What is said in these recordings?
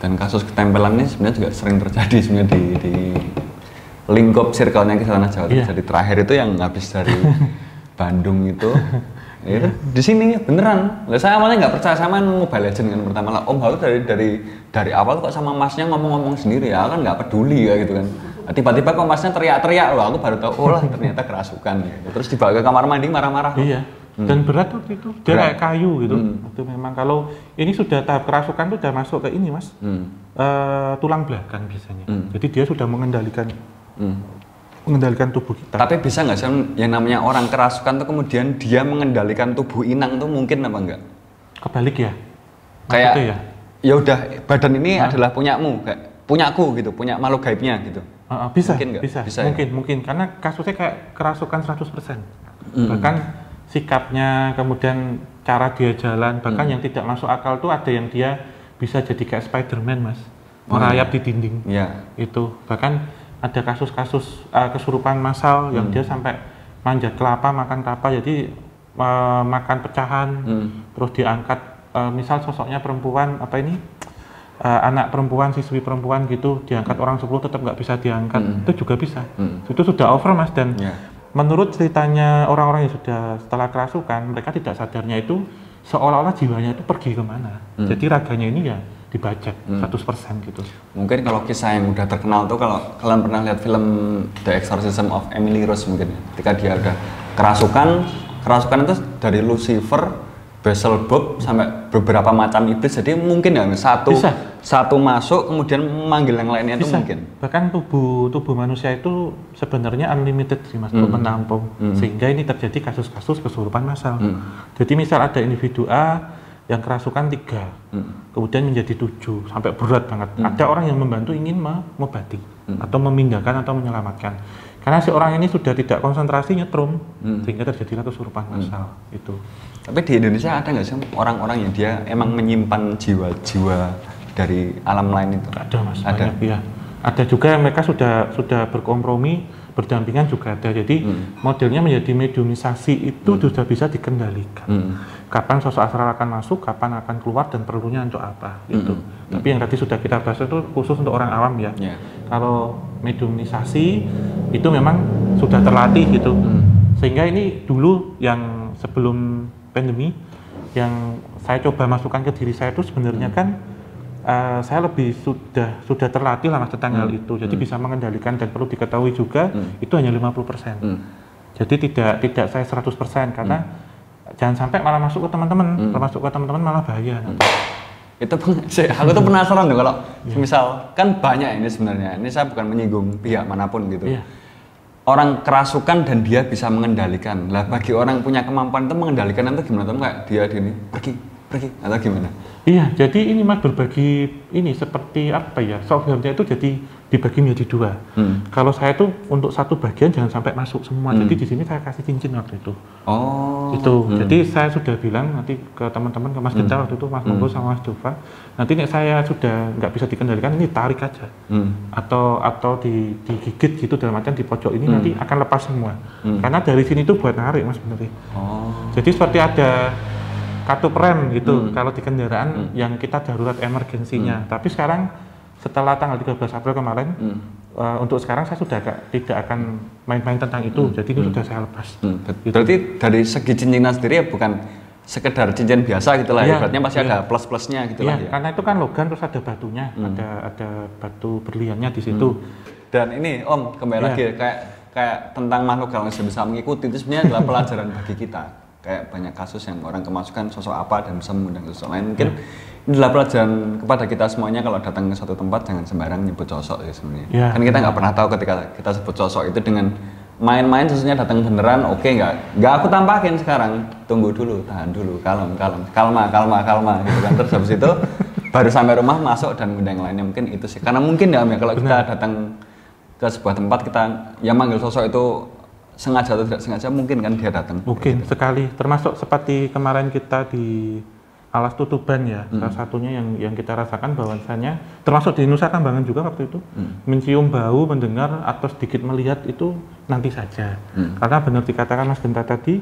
Dan kasus ketempelan ini sebenarnya juga sering terjadi sebenarnya di lingkup circle-nya Kisah Jawa. Jadi terakhir itu yang habis dari Bandung itu di sini beneran. Lah saya awalnya nggak percaya, sama Mobile Legends kan pertama lah. Om Halu dari awal kok sama masnya ngomong-ngomong sendiri ya, kan nggak peduli ya gitu kan. Tiba-tiba kok masnya teriak-teriak, loh aku baru tahu oh lah ternyata kerasukan gitu. Terus dibawa ke kamar mandi marah-marah. Iya. Dan berat waktu itu, dia kayak kayu gitu. Itu memang kalau ini sudah tahap kerasukan tuh udah masuk ke ini mas, tulang belakang biasanya. Jadi dia sudah mengendalikan tubuh kita. Tapi bisa nggak sih yang namanya orang kerasukan tuh kemudian dia mengendalikan tubuh inang tuh mungkin apa enggak? Kebalik ya? Kayak ya udah badan ini adalah punyamu, kayak punyaku gitu, punya makhluk gaibnya gitu. Bisa, mungkin bisa ya? mungkin karena kasusnya kayak kerasukan 100%. Bahkan sikapnya, kemudian cara dia jalan, bahkan yang tidak masuk akal tuh ada yang dia bisa jadi kayak Spider-Man mas, merayap di dinding. Itu bahkan ada kasus-kasus kesurupan massal yang dia sampai manjat kelapa, makan kelapa, jadi makan pecahan, terus diangkat. Misal sosoknya perempuan, anak perempuan, siswi perempuan gitu, diangkat orang 10 tetap nggak bisa diangkat, itu juga bisa. Itu sudah over mas, dan menurut ceritanya orang-orang yang sudah setelah kerasukan, mereka tidak sadarnya itu seolah-olah jiwanya itu pergi kemana. Jadi raganya ini ya dibajak 100% gitu. Mungkin kalau kisah yang udah terkenal tuh, kalau kalian pernah lihat film The Exorcism of Emily Rose mungkin, ketika dia udah kerasukan itu dari Lucifer, Beelzebub sampai beberapa macam iblis. Jadi mungkin ya satu masuk kemudian memanggil yang lainnya itu mungkin. Bahkan tubuh manusia itu sebenarnya unlimited sih mas, untuk menampung. Sehingga ini terjadi kasus-kasus kesurupan massal. Jadi misal ada individu A yang kerasukan 3, kemudian menjadi 7 sampai berat banget. Ada orang yang membantu ingin mengobati atau memindahkan atau menyelamatkan. Karena si orang ini sudah tidak konsentrasi nyetrum, sehingga terjadilah kesurupan massal itu. Tapi di Indonesia ada nggak sih orang-orang yang dia emang menyimpan jiwa-jiwa dari alam lain itu? Ada mas, banyak ya. Ada juga yang mereka sudah berkompromi, berdampingan juga ada. Jadi modelnya menjadi mediumisasi itu sudah bisa dikendalikan. Kapan sosok astral akan masuk, kapan akan keluar, dan perlunya untuk apa itu. Tapi yang tadi sudah kita bahas itu khusus untuk orang awam ya. Kalau mediumisasi itu memang sudah terlatih gitu. Sehingga ini dulu yang sebelum pandemi yang saya coba masukkan ke diri saya itu sebenarnya kan saya lebih sudah terlatih lah mas tentang hal itu. Jadi bisa mengendalikan, dan perlu diketahui juga itu hanya 50%. Jadi tidak saya 100% karena jangan sampai malah masuk ke teman-teman, malah bahaya. Itu aku tuh penasaran tuh kalau misal kan banyak ini sebenarnya. Ini saya bukan menyinggung pihak manapun gitu. Orang kerasukan dan dia bisa mengendalikan. Lah bagi orang punya kemampuan itu mengendalikan itu gimana tuh, kayak dia ini pergi atau gimana? Iya, jadi ini mas berbagi ini seperti apa ya, software-nya itu jadi dibagi menjadi 2. Kalau saya tuh untuk satu bagian jangan sampai masuk semua. Jadi di sini saya kasih cincin waktu itu. Jadi saya sudah bilang nanti ke teman-teman, ke Mas Genta waktu itu, Mas Monggo sama Mas Dova, nanti saya sudah nggak bisa dikendalikan, ini tarik aja, atau digigit gitu dalam artian di pojok ini nanti akan lepas semua. Karena dari sini tuh buat narik mas sebenarnya. Jadi seperti ada kartu rem gitu kalau di kendaraan yang kita darurat emergensinya. Tapi sekarang setelah tanggal 13 April kemarin, untuk sekarang saya sudah tidak akan main-main tentang itu. Jadi ini sudah saya lepas. Berarti dari segi cincinnya sendiri ya bukan sekedar cincin biasa gitu lah, ibaratnya pasti ada plus-plusnya gitu lah ya. Karena itu kan logam, terus ada batunya, ada batu berliannya di situ. Dan ini Om, kembali lagi kayak tentang makhluk yang bisa mengikuti, itu sebenarnya adalah pelajaran bagi kita. Kayak banyak kasus yang orang kemasukan sosok apa dan bisa mengundang sosok lain. Mungkin ini adalah pelajaran kepada kita semuanya, kalau datang ke suatu tempat jangan sembarang nyebut sosok ya sebenarnya. Kan kita nggak pernah tahu ketika kita sebut sosok itu dengan main-main, sesuatunya datang beneran, oke nggak aku tampakin sekarang, tunggu dulu, tahan dulu, kalma gitu kan. Terus habis itu baru sampai rumah masuk dan mengundang yang lainnya. Mungkin itu sih, karena mungkin ya kalau kita datang ke sebuah tempat, kita yang manggil sosok itu sengaja atau tidak sengaja, mungkin kan dia datang. Mungkin sekali, termasuk seperti kemarin kita di Alas Tutuban ya, salah satunya yang kita rasakan bahwasannya, termasuk di Nusa Kambangan juga waktu itu, mencium bau, mendengar atau sedikit melihat itu nanti saja. Karena benar dikatakan Mas Genta tadi,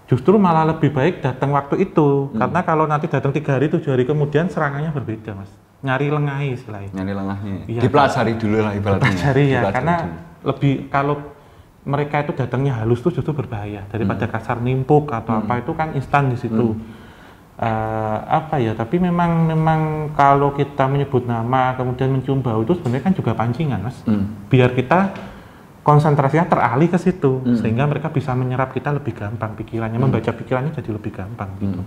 justru malah lebih baik datang waktu itu, karena kalau nanti datang 3 hari 7 hari kemudian serangannya berbeda mas. nyari lengahi istilahnya. Nyari lengahnya. Iya, dipelajari dulu lah ibaratnya. Dipelajari ya, Dipelajari karena dulu. lebih kalau mereka itu datangnya halus tuh justru berbahaya daripada kasar nimpuk atau apa itu kan instan di situ. Apa ya? Tapi memang kalau kita menyebut nama kemudian mencium bau itu sebenarnya kan juga pancingan, Mas. Biar kita konsentrasinya teralih ke situ sehingga mereka bisa menyerap kita lebih gampang pikirannya, membaca pikirannya jadi lebih gampang gitu.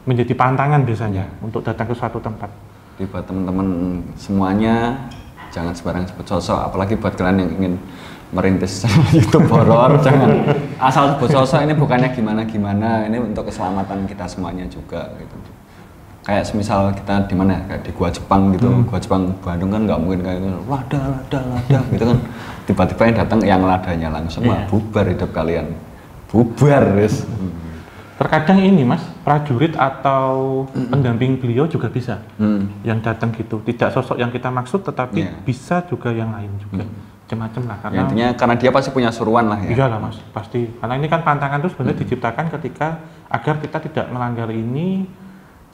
Menjadi pantangan biasanya untuk datang ke suatu tempat. Jadi buat teman-teman semuanya jangan sembarang sebut sosok, apalagi buat kalian yang ingin merintis YouTube horor, jangan asal sebut sosok. Ini bukannya gimana-gimana, ini untuk keselamatan kita semuanya juga gitu. Kayak semisal kita di mana kayak di Gua Jepang gitu, Gua Jepang Bandung kan nggak mungkin kayak gitu, lada gitu kan. Tiba-tiba yang datang yang ladanya langsung bubar hidup kalian, bubar guys. Terkadang ini Mas, prajurit atau pendamping beliau juga bisa yang datang gitu, tidak sosok yang kita maksud tetapi bisa juga yang lain juga. Macam-macam lah karena ya, intinya karena dia pasti punya suruhan lah ya. Iya lah Mas, pasti. Karena ini kan pantangan itu sebenarnya diciptakan ketika agar kita tidak melanggar ini,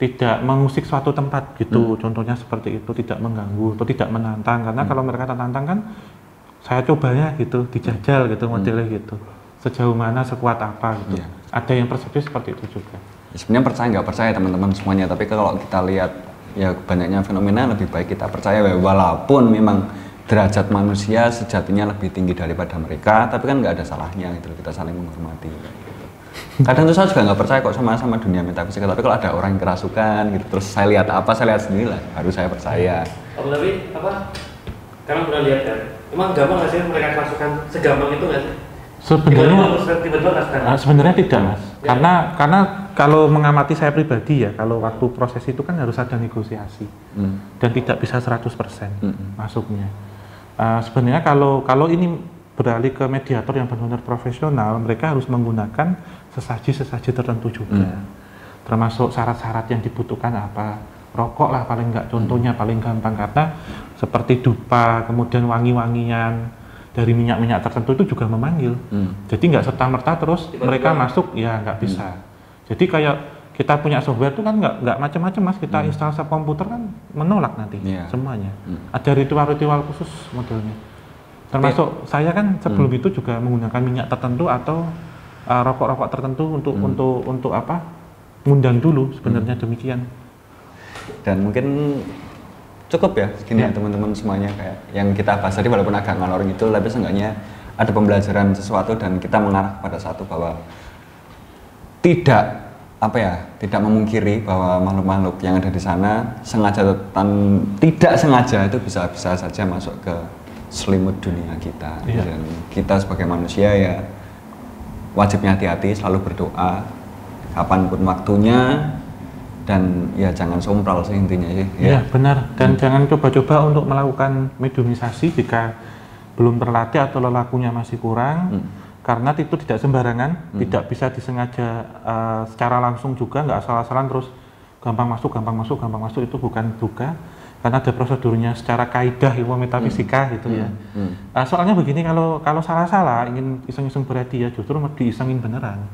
tidak mengusik suatu tempat gitu. Contohnya seperti itu, tidak mengganggu atau tidak menantang. Karena kalau mereka tantang kan saya cobanya gitu, dijajal gitu modelnya gitu. Sejauh mana, sekuat apa gitu. Ada yang persepsi seperti itu juga. Ya, sebenarnya percaya nggak percaya teman-teman semuanya, tapi kalau kita lihat ya banyaknya fenomena lebih baik kita percaya walaupun memang derajat manusia sejatinya lebih tinggi daripada mereka, tapi kan nggak ada salahnya gitu, kita saling menghormati gitu. Kadang tuh saya juga nggak percaya kok sama dunia metafisika, tapi kalau ada orang yang kerasukan gitu, terus saya lihat sendiri lah, baru saya percaya. Tapi apa? Karena pernah lihat kan, emang gampang nggak sih mereka kerasukan, segampang itu nggak sih? Sebenarnya tidak Mas, karena kalau mengamati saya pribadi ya, kalau waktu proses itu kan harus ada negosiasi dan tidak bisa 100% masuknya. Sebenarnya kalau ini beralih ke mediator yang benar-benar profesional, mereka harus menggunakan sesaji tertentu juga, termasuk syarat-syarat yang dibutuhkan apa, rokok lah paling enggak, contohnya paling gampang, karena seperti dupa, kemudian wangi-wangian dari minyak-minyak tertentu itu juga memanggil. Jadi nggak serta-merta terus mereka masuk, ya nggak bisa. Jadi kayak kita punya software itu kan nggak macam-macam Mas, kita install komputer kan menolak nanti semuanya. Ada ritual-ritual khusus modelnya. Termasuk saya kan sebelum itu juga menggunakan minyak tertentu atau rokok-rokok tertentu untuk apa? Ngundang dulu sebenarnya demikian. Dan mungkin cukup ya segini ya teman-teman semuanya, kayak yang kita bahas tadi walaupun agak ngalor gitu, tapi seenggaknya ada pembelajaran sesuatu dan kita mengarah pada satu bahwa tidak memungkiri bahwa makhluk-makhluk yang ada di sana sengaja tidak sengaja itu bisa saja masuk ke selimut dunia kita. Dan kita sebagai manusia ya wajibnya hati-hati, selalu berdoa kapanpun waktunya. Dan ya jangan sompral sih intinya sih. Iya benar, dan jangan coba-coba untuk melakukan mediumisasi jika belum terlatih atau lelakunya masih kurang, karena itu tidak sembarangan, tidak bisa disengaja secara langsung juga, nggak asal-asalan terus gampang masuk itu bukan duga, karena ada prosedurnya secara kaidah ilmu metafisika gitu ya. Soalnya begini, kalau salah-salah ingin iseng-iseng berhadiah justru diisengin beneran,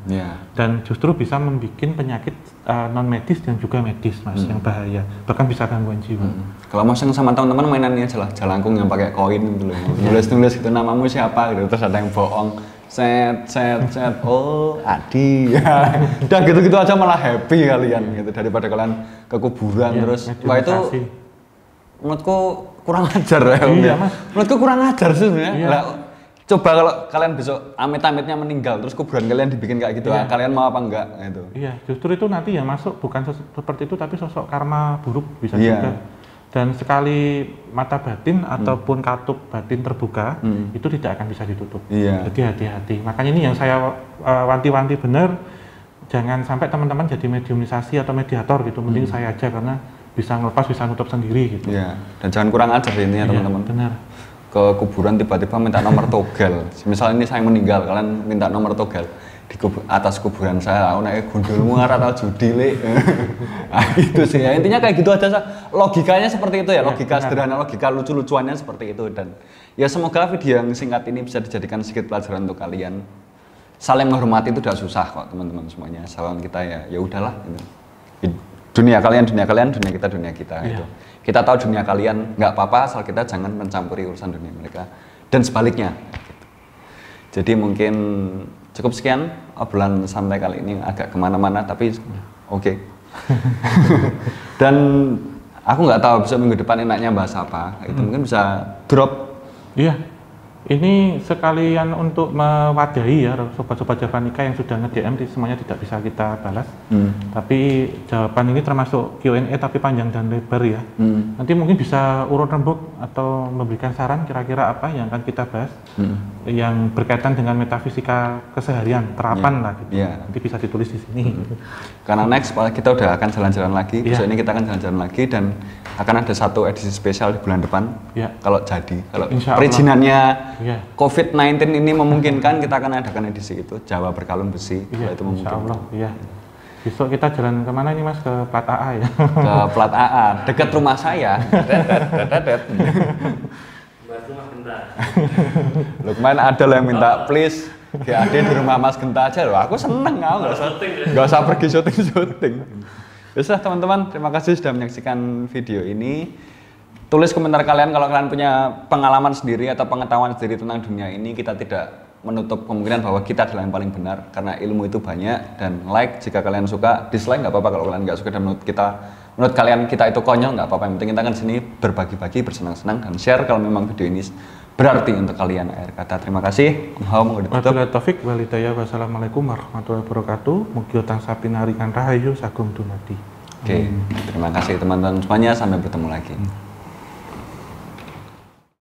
dan justru bisa membuat penyakit non medis dan juga medis Mas, yang bahaya, bahkan bisa gangguan jiwa. Kalau mau sama teman-teman mainannya aja lah jalangkung yang pakai koin gitu loh, nulis gitu namamu siapa gitu, terus ada yang bohong, set oh Adi udah gitu aja malah happy kalian gitu, daripada kalian ke kuburan terus. Wah itu menurutku kurang ajar ya. Mas. Menurutku kurang ajar sih sebenarnya. Lah, coba kalau kalian besok amit-amitnya meninggal terus kuburan kalian dibikin kayak gitu, kalian mau apa enggak gitu. Iya, justru itu nanti yang masuk bukan seperti itu tapi sosok karma buruk bisa juga. Dan sekali mata batin ataupun katup batin terbuka, itu tidak akan bisa ditutup. Jadi hati-hati. Makanya ini yang saya wanti-wanti benar, jangan sampai teman-teman jadi mediumisasi atau mediator gitu. Mending saya aja, karena bisa ngelepas, bisa nutup sendiri gitu. Iya, dan jangan kurang ajar ini ya teman-teman. Benar. Ke kuburan tiba-tiba minta nomor togel. Misal ini saya meninggal, kalian minta nomor togel di atas kuburan saya, aku naik gundulmu atau judi le. Nah, itu sih ya. Intinya kayak gitu aja. Logikanya seperti itu ya, logika sederhana, logika lucu-lucuannya seperti itu. Dan ya semoga video yang singkat ini bisa dijadikan sedikit pelajaran untuk kalian. Saling menghormati itu udah susah kok teman-teman semuanya. Asalkan kita ya udahlah gitu. Dunia kalian, dunia kita gitu. kita tahu dunia kalian, nggak apa-apa asal kita jangan mencampuri urusan dunia mereka dan sebaliknya. Jadi mungkin cukup sekian obrolan santai kali ini, agak kemana-mana tapi oke. Dan aku nggak tahu besok minggu depan enaknya bahas apa, itu mungkin bisa drop. Iya, ini sekalian untuk mewadahi ya sobat-sobat Javanika yang sudah nge-DM, semuanya tidak bisa kita balas. Tapi jawaban ini termasuk Q&A tapi panjang dan lebar ya. Nanti mungkin bisa urut rembuk atau memberikan saran kira-kira apa yang akan kita bahas yang berkaitan dengan metafisika keseharian, terapan lah gitu. Nanti bisa ditulis di sini. Karena next kita udah akan jalan-jalan lagi. Besok ini kita akan jalan-jalan lagi dan akan ada satu edisi spesial di bulan depan. Kalau jadi, kalau perizinannya COVID-19 ini memungkinkan, kita akan adakan edisi itu Jawa Berkalung Besi. Kalau itu memungkinkan. Insya Allah, iya. Besok kita jalan kemana ini Mas? Ke Plat AA ya? Ke Plat AA, dekat rumah saya. Loh, kemarin ada loh yang minta please GAD di rumah Mas Genta aja loh. Aku seneng, aku nggak usah pergi syuting. Bisa teman-teman, terima kasih sudah menyaksikan video ini. Tulis komentar kalian kalau kalian punya pengalaman sendiri atau pengetahuan sendiri tentang dunia ini. Kita tidak menutup kemungkinan bahwa kita adalah yang paling benar karena ilmu itu banyak. Dan like jika kalian suka, dislike nggak apa-apa kalau kalian nggak suka. Dan menurut kalian kita itu konyol nggak apa-apa. Yang penting kita kan sini berbagi-bagi, bersenang-senang dan share kalau memang video ini berarti untuk kalian. Akhir kata terima kasih. Taufik walhidayah. Wassalamualaikum warahmatullahi wabarakatuh. Mugi tansah pinaringan rahayu sagung dumadi. Oke, terima kasih teman-teman semuanya, sampai bertemu lagi.